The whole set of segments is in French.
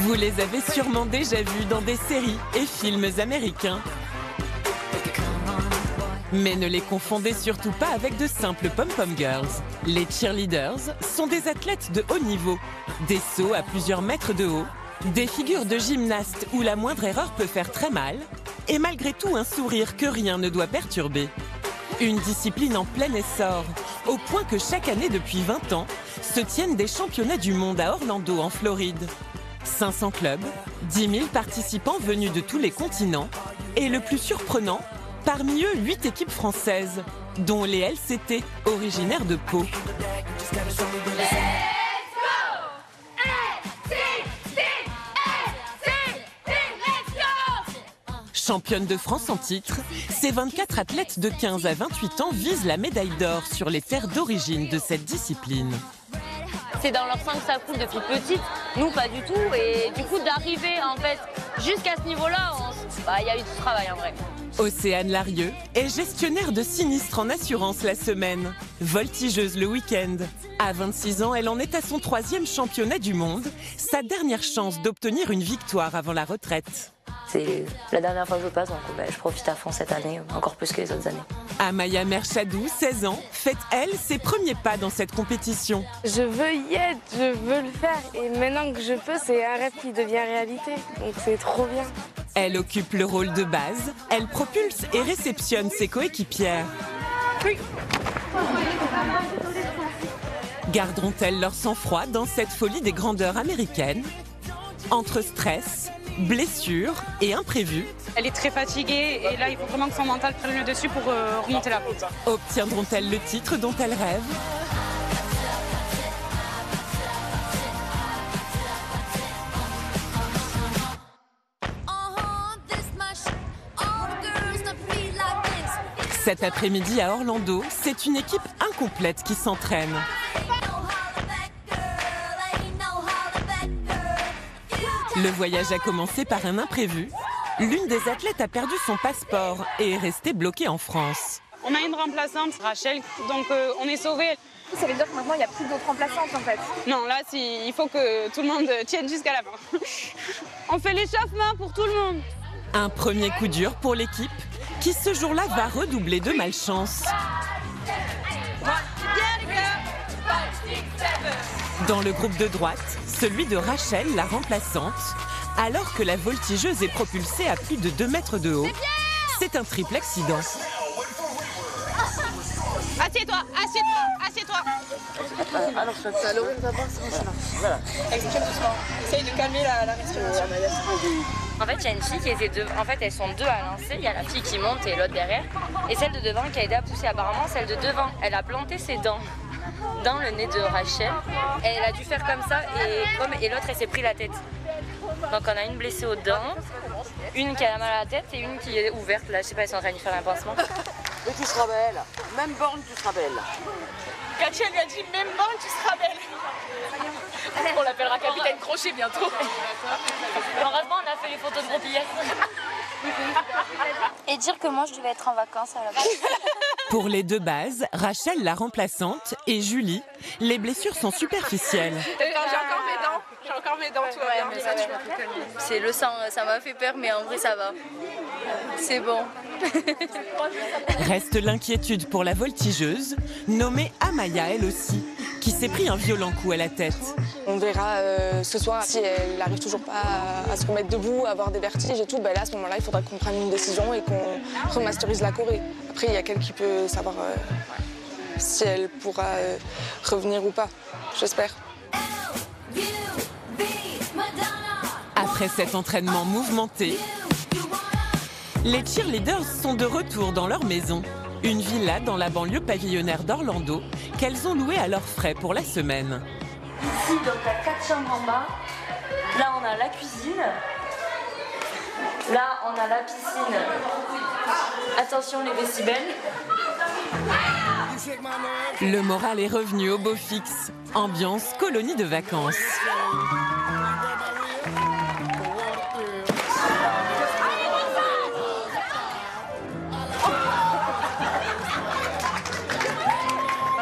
Vous les avez sûrement déjà vus dans des séries et films américains. Mais ne les confondez surtout pas avec de simples pom-pom girls. Les cheerleaders sont des athlètes de haut niveau, des sauts à plusieurs mètres de haut, des figures de gymnastes où la moindre erreur peut faire très mal, et malgré tout un sourire que rien ne doit perturber. Une discipline en plein essor, au point que chaque année depuis 20 ans, se tiennent des championnats du monde à Orlando en Floride. 500 clubs, 10 000 participants venus de tous les continents, et le plus surprenant, parmi eux 8 équipes françaises, dont les LCT, originaires de Pau. Championne de France en titre, ces 24 athlètes de 15 à 28 ans visent la médaille d'or sur les terres d'origine de cette discipline. C'est dans leur sang que ça coule depuis petite, nous pas du tout. Et du coup d'arriver en fait jusqu'à ce niveau-là, il y a eu du travail en vrai. Océane Larieux est gestionnaire de sinistres en assurance la semaine, voltigeuse le week-end. À 26 ans, elle en est à son 3e championnat du monde, sa dernière chance d'obtenir une victoire avant la retraite. C'est la dernière fois que je passe, donc je profite à fond cette année, encore plus que les autres années. Amaya Merchadou, 16 ans, fait elle ses premiers pas dans cette compétition. Je veux y être, je veux le faire et maintenant que je peux, c'est un rêve qui devient réalité, donc c'est trop bien. Elle occupe le rôle de base, elle propulse et réceptionne ses coéquipières. Oui. Garderont-elles leur sang-froid dans cette folie des grandeurs américaines? Entre stress, blessures et imprévus. Elle est très fatiguée et là il faut vraiment que son mental prenne le dessus pour remonter la pente. Obtiendront-elles le titre dont elles rêvent? Cet après-midi à Orlando, c'est une équipe incomplète qui s'entraîne. Le voyage a commencé par un imprévu. L'une des athlètes a perdu son passeport et est restée bloquée en France. On a une remplaçante, Rachel, donc on est sauvés. Ça veut dire que maintenant il n'y a plus d'autres remplaçantes en fait. Non, là il faut que tout le monde tienne jusqu'à la fin. On fait l'échauffement pour tout le monde. Un premier coup dur pour l'équipe qui ce jour-là va redoubler de malchance. Dans le groupe de droite, celui de Rachel, la remplaçante, alors que la voltigeuse est propulsée à plus de 2 mètres de haut. C'est un triple accident. Assieds-toi, assieds-toi, assieds-toi. Alors, je fais à l'oreille d'abord, c'est bon, voilà. Explique doucement. Essaye de calmer la respiration. En fait, il y a une fille qui était devant. En fait, elles sont deux à lancer. Il y a la fille qui monte et l'autre derrière. Et celle de devant qui a aidé à pousser. Apparemment, celle de devant, elle a planté ses dents dans le nez de Rachel. Et elle a dû faire comme ça et l'autre, elle s'est pris la tête. Donc, on a une blessée aux dents, une qui a mal à la tête et une qui est ouverte. Là, je sais pas, ils sont en train de faire un pansement. Mais tu seras belle. Même borne, tu seras belle. Katia lui a dit même borne, tu seras belle. On l'appellera Capitaine Crochet bientôt. Heureusement, on a fait les photos de groupe hier. Et dire que moi je devais être en vacances à la base. Pour les deux bases, Rachel la remplaçante et Julie, les blessures sont superficielles. J'ai encore mes dents, tout va bien. C'est le sang, ça m'a fait peur, mais en vrai, ça va. C'est bon. Reste l'inquiétude pour la voltigeuse, nommée Amaya elle aussi, qui s'est pris un violent coup à la tête. On verra ce soir si elle n'arrive toujours pas à se remettre debout, à avoir des vertiges et tout. Là, à ce moment-là, il faudra qu'on prenne une décision et qu'on remasterise la choré. Après, il y a quelqu'un qui peut savoir si elle pourra revenir ou pas, j'espère. Après cet entraînement mouvementé, les cheerleaders sont de retour dans leur maison. Une villa dans la banlieue pavillonnaire d'Orlando qu'elles ont louée à leurs frais pour la semaine. Ici, donc, il y a 4 chambres en bas. Là, on a la cuisine. Là, on a la piscine. Attention, les décibels. Le moral est revenu au beau fixe. Ambiance colonie de vacances.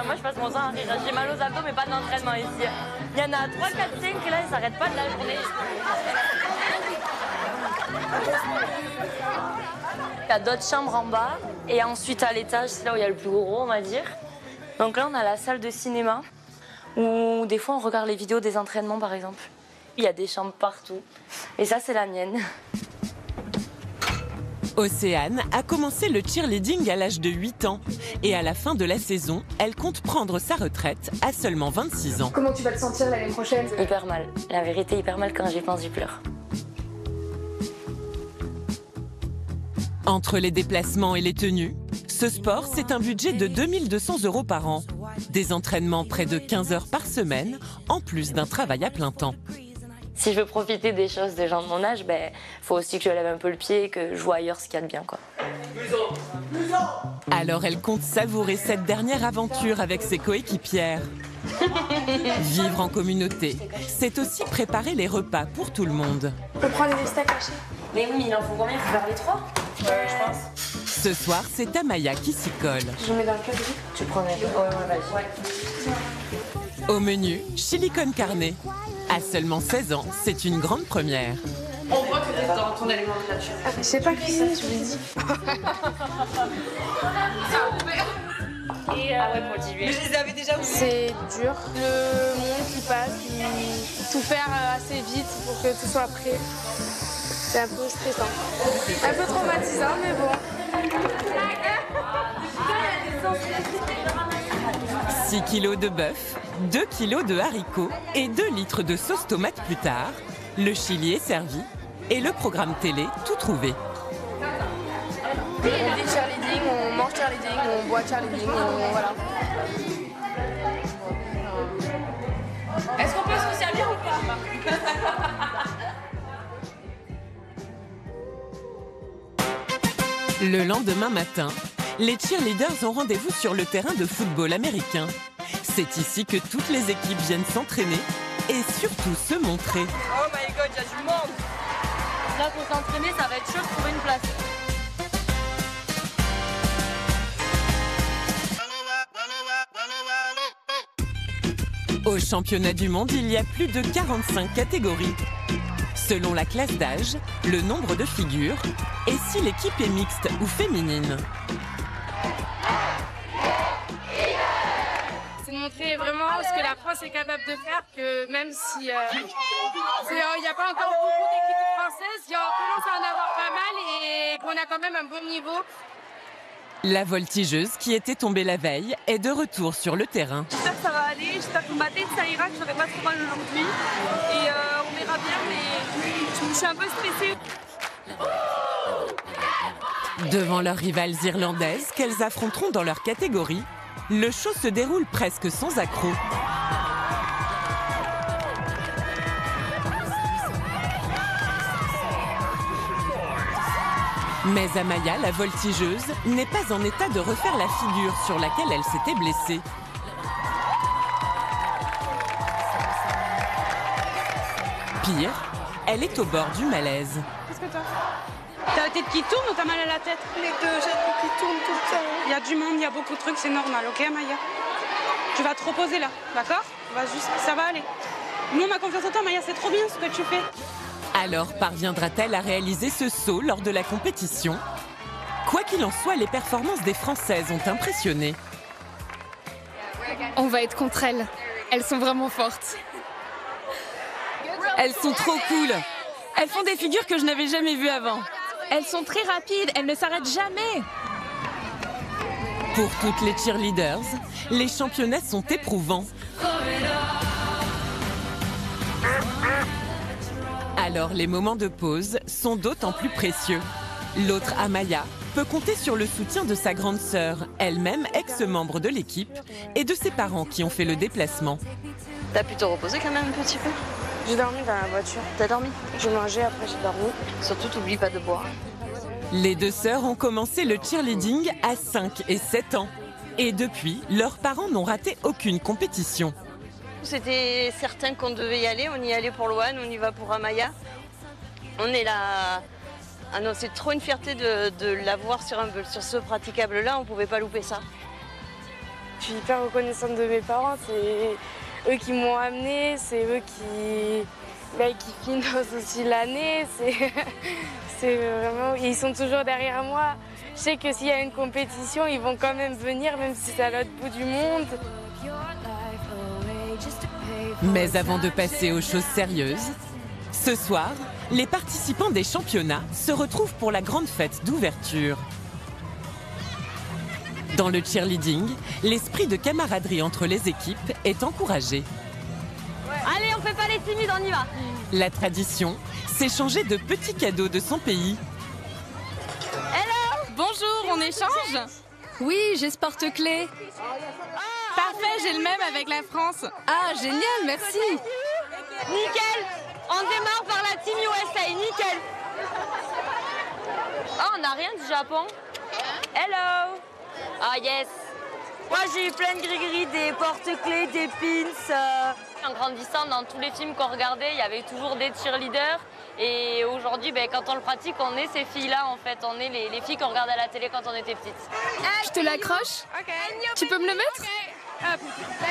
Moi, je passe mon temps rire. J'ai mal aux abdos, mais pas d'entraînement ici. Il y en a 3, 4, 5, là, ils s'arrêtent pas de la journée. Il y a d'autres chambres en bas. Et ensuite, à l'étage, c'est là où il y a le plus gros, on va dire. Donc là, on a la salle de cinéma, où des fois, on regarde les vidéos des entraînements, par exemple. Il y a des chambres partout. Et ça, c'est la mienne. Océane a commencé le cheerleading à l'âge de 8 ans. Et à la fin de la saison, elle compte prendre sa retraite à seulement 26 ans. Comment tu vas te sentir l'année prochaine? Hyper mal. La vérité, hyper mal. Quand j'y pense, j'y pleure. Entre les déplacements et les tenues, ce sport, c'est un budget de 2 200 € par an. Des entraînements près de 15 heures par semaine, en plus d'un travail à plein temps. Si je veux profiter des choses des gens de mon âge, faut aussi que je lève un peu le pied et que je vois ailleurs ce qu'il y a de bien, quoi. Alors elle compte savourer cette dernière aventure avec ses coéquipières. Vivre en communauté, c'est aussi préparer les repas pour tout le monde. On peut prendre des steaks hachés. Mais oui, mais il en faut combien? Il faut faire les 3 je pense. Ce soir, c'est Amaya qui s'y colle. Je mets dans le cadre. Tu prends les... Ouais, vas-y. Au menu, chili con carne. À seulement 16 ans, c'est une grande première. On voit que t'es dans ton élément de nature. Je sais pas cuisiner, tu me dis. Et ouais, pour le diluer. Mais je les avais déjà oubliés. C'est dur. Le monde qui passe, tout faire assez vite pour que tout soit prêt. C'est un peu stressant. Un peu traumatisant, mais bon. 6 kilos de bœuf, 2 kilos de haricots et 2 litres de sauce tomate plus tard. Le chili est servi et le programme télé tout trouvé. On dit cheerleading, on mange cheerleading, on boit cheerleading, voilà. Est-ce qu'on peut se servir ou pas? Le lendemain matin, les cheerleaders ont rendez-vous sur le terrain de football américain. C'est ici que toutes les équipes viennent s'entraîner et surtout se montrer. Oh my god, il y a du monde. Là, pour s'entraîner, ça va être chaud de trouver une place. Au championnat du monde, il y a plus de 45 catégories. Selon la classe d'âge, le nombre de figures et si l'équipe est mixte ou féminine. C'est montrer vraiment ce que la France est capable de faire, que même si il n'y a pas encore beaucoup d'équipes françaises, on commence à en avoir pas mal et qu'on a quand même un bon niveau. La voltigeuse, qui était tombée la veille, est de retour sur le terrain. J'espère que ça va aller, j'espère que ma tête ça ira, que je n'aurai pas trop mal aujourd'hui. Et on verra bien, mais je suis un peu stressée. Devant leurs rivales irlandaises, qu'elles affronteront dans leur catégorie, le show se déroule presque sans accroc. Mais Amaya, la voltigeuse, n'est pas en état de refaire la figure sur laquelle elle s'était blessée. Pire, elle est au bord du malaise. Qu'est-ce que t'as? T'as la tête qui tourne ou t'as mal à la tête? Les deux, j'ai la tête qui tourne tout le temps. Il y a du monde, il y a beaucoup de trucs, c'est normal, ok Maya? Tu vas te reposer là, d'accord? Ça va aller. Nous on a confiance en toi Maya, c'est trop bien ce que tu fais. Alors parviendra-t-elle à réaliser ce saut lors de la compétition? Quoi qu'il en soit, les performances des Françaises ont impressionné. On va être contre elles. Elles sont vraiment fortes. Elles sont trop cool. Elles font des figures que je n'avais jamais vues avant. Elles sont très rapides, elles ne s'arrêtent jamais. Pour toutes les cheerleaders, les championnats sont éprouvants. Alors les moments de pause sont d'autant plus précieux. L'autre Amaya peut compter sur le soutien de sa grande sœur, elle-même ex-membre de l'équipe, et de ses parents qui ont fait le déplacement. T'as pu te reposer quand même un petit peu? J'ai dormi dans la voiture. T'as dormi? J'ai mangé, après j'ai dormi. Surtout, t'oublies pas de boire. Les deux sœurs ont commencé le cheerleading à 5 et 7 ans. Et depuis, leurs parents n'ont raté aucune compétition. C'était certain qu'on devait y aller, on y allait pour Loane, on y va pour Amaya. On est là. Ah non, c'est trop une fierté de l'avoir sur ce praticable-là, on ne pouvait pas louper ça. Je suis hyper reconnaissante de mes parents, c'est eux qui m'ont amenée, c'est eux qui financent aussi l'année. C'est vraiment, ils sont toujours derrière moi. Je sais que s'il y a une compétition, ils vont quand même venir, même si c'est à l'autre bout du monde. Mais avant de passer aux choses sérieuses, ce soir, les participants des championnats se retrouvent pour la grande fête d'ouverture. Dans le cheerleading, l'esprit de camaraderie entre les équipes est encouragé. Allez, on fait pas les timides, on y va. La tradition, c'est échanger de petits cadeaux de son pays. Hello! Bonjour, on échange? Oui, j'ai ce porte-clés. Parfait, j'ai le même avec la France. Ah, génial, merci. Nickel. On démarre par la Team USA, nickel. Ah, on n'a rien du Japon. Hello. Ah, yes. Moi, j'ai eu plein de gris-gris, des porte-clés, des pins. En grandissant, dans tous les films qu'on regardait, il y avait toujours des cheerleaders. Et aujourd'hui, quand on le pratique, on est ces filles-là, en fait. On est les filles qu'on regardait à la télé quand on était petites. Je te l'accroche? Tu peux me le mettre?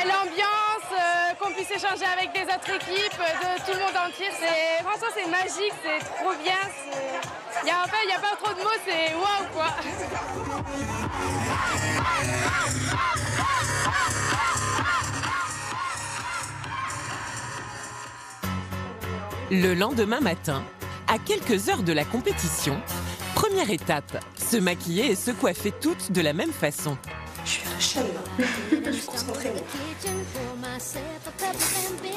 L'ambiance, qu'on puisse échanger avec des autres équipes, de tout le monde entier, franchement c'est magique, c'est trop bien. Il n'y a pas trop de mots, c'est waouh quoi. Le lendemain matin, à quelques heures de la compétition, première étape, se maquiller et se coiffer toutes de la même façon. Je suis Rachel, je suis concentrée.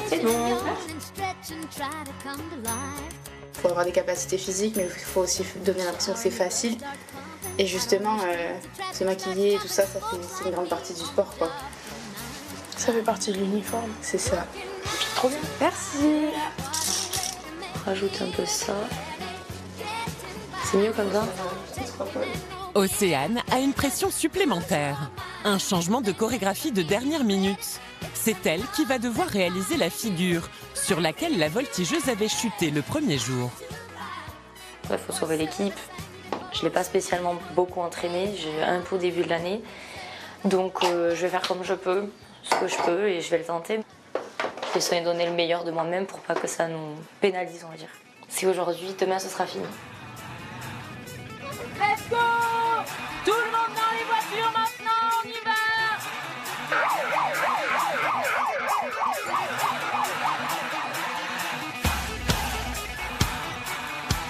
C'est bon. Il faut avoir des capacités physiques, mais il faut aussi donner l'impression que c'est facile. Et justement, se maquiller, tout ça, c'est une grande partie du sport, quoi. Ça fait partie de l'uniforme. C'est ça. Trop bien. Merci. Rajoute un peu ça. C'est mieux comme ça? Océane a une pression supplémentaire. Un changement de chorégraphie de dernière minute. C'est elle qui va devoir réaliser la figure sur laquelle la voltigeuse avait chuté le premier jour. Il faut sauver l'équipe. Je ne l'ai pas spécialement beaucoup entraînée. J'ai un peu au début de l'année. Donc je vais faire comme je peux, ce que je peux, et je vais le tenter. Je vais essayer de donner le meilleur de moi-même pour pas que ça nous pénalise, on va dire. Si aujourd'hui, demain, ce sera fini. Let's go! Tout le monde dans les voitures maintenant, on y va!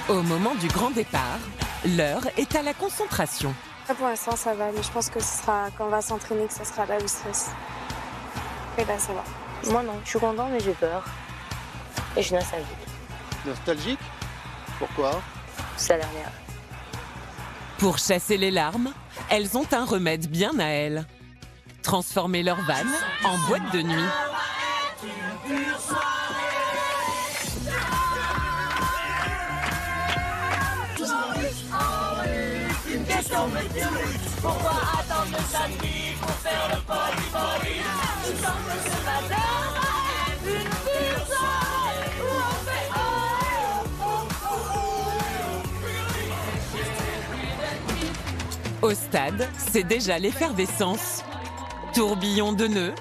Au moment du grand départ, l'heure est à la concentration. Pour l'instant, ça va, mais je pense que ce sera quand on va s'entraîner que ça sera là le stress. Et là, ça va. Moi non, je suis contente mais j'ai peur. Et je suis nostalgique. Nostalgique? Pourquoi? C'est la dernière. Pour chasser les larmes, elles ont un remède bien à elles. Transformer leur van en boîte de nuit. Pourquoi attendre le samedi pour faire le poli-poli? Il semble que ce matin, une pure soirée où on fait Au stade, c'est déjà l'effervescence. Tourbillon de nœuds,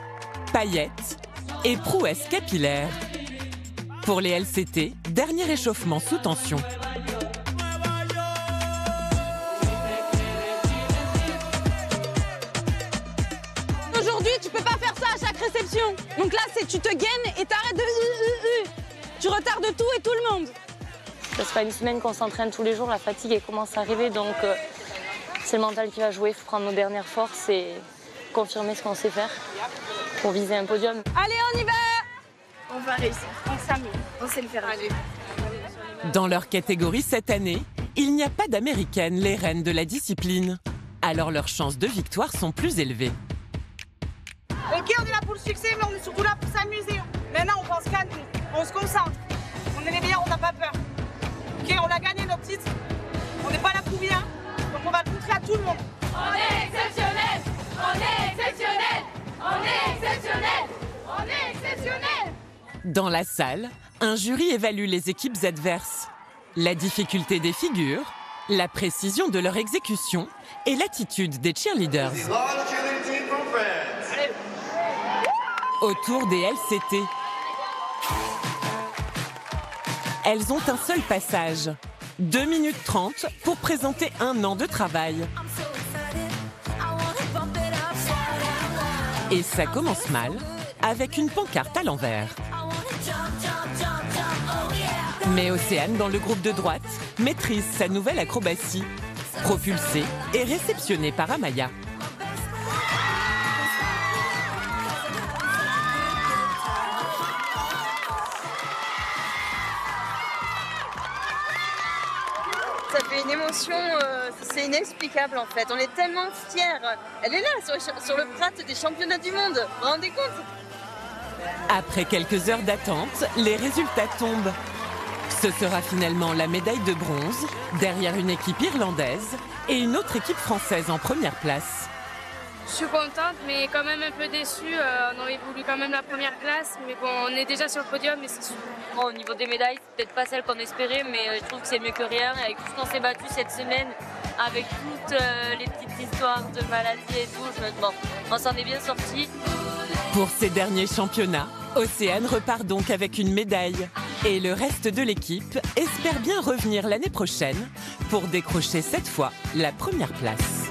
paillettes et prouesses capillaires. Pour les LCT, dernier échauffement sous tension. Aujourd'hui, tu peux pas faire ça à chaque réception. Donc là, c'est tu te gaines et t'arrêtes de... Tu retardes tout et tout le monde. Ça fait pas une semaine qu'on s'entraîne tous les jours, la fatigue elle commence à arriver, donc c'est le mental qui va jouer. Il faut prendre nos dernières forces et confirmer ce qu'on sait faire pour viser un podium. Allez, on y va! On va réussir, on s'amuse, on sait le faire. Allez. Dans leur catégorie cette année, il n'y a pas d'américaines, les reines de la discipline. Alors leurs chances de victoire sont plus élevées. Ok, on est là pour le succès, mais on est surtout là pour s'amuser. Maintenant, on pense qu'à nous, on se concentre. On est les meilleurs, on n'a pas peur. Ok, on a gagné notre titre. On n'est pas là pour rien, donc on va le montrer à tout le monde. On est exceptionnel! On est exceptionnel! On est exceptionnel! On est exceptionnel! Dans la salle, un jury évalue les équipes adverses. La difficulté des figures, la précision de leur exécution et l'attitude des cheerleaders. Allez, autour des LCT. Elles ont un seul passage, 2 minutes 30 pour présenter 1 an de travail. Et ça commence mal, avec une pancarte à l'envers. Mais Océane, dans le groupe de droite, maîtrise sa nouvelle acrobatie, propulsée et réceptionnée par Amaya. Ça fait une émotion, c'est inexplicable en fait. On est tellement fiers. Elle est là, sur le prat des championnats du monde. Vous vous rendez compte? Après quelques heures d'attente, les résultats tombent. Ce sera finalement la médaille de bronze, derrière une équipe irlandaise et une autre équipe française en première place. Je suis contente, mais quand même un peu déçue. On aurait voulu quand même la première place, mais bon, on est déjà sur le podium, mais c'est sûr. Bon, au niveau des médailles, c'est peut-être pas celle qu'on espérait, mais je trouve que c'est mieux que rien. Avec tout ce qu'on s'est battu cette semaine, avec toutes les petites histoires de maladies et tout, bon, on s'en est bien sortis. Pour ces derniers championnats, Océane repart donc avec une médaille. Et le reste de l'équipe espère bien revenir l'année prochaine pour décrocher cette fois la première place.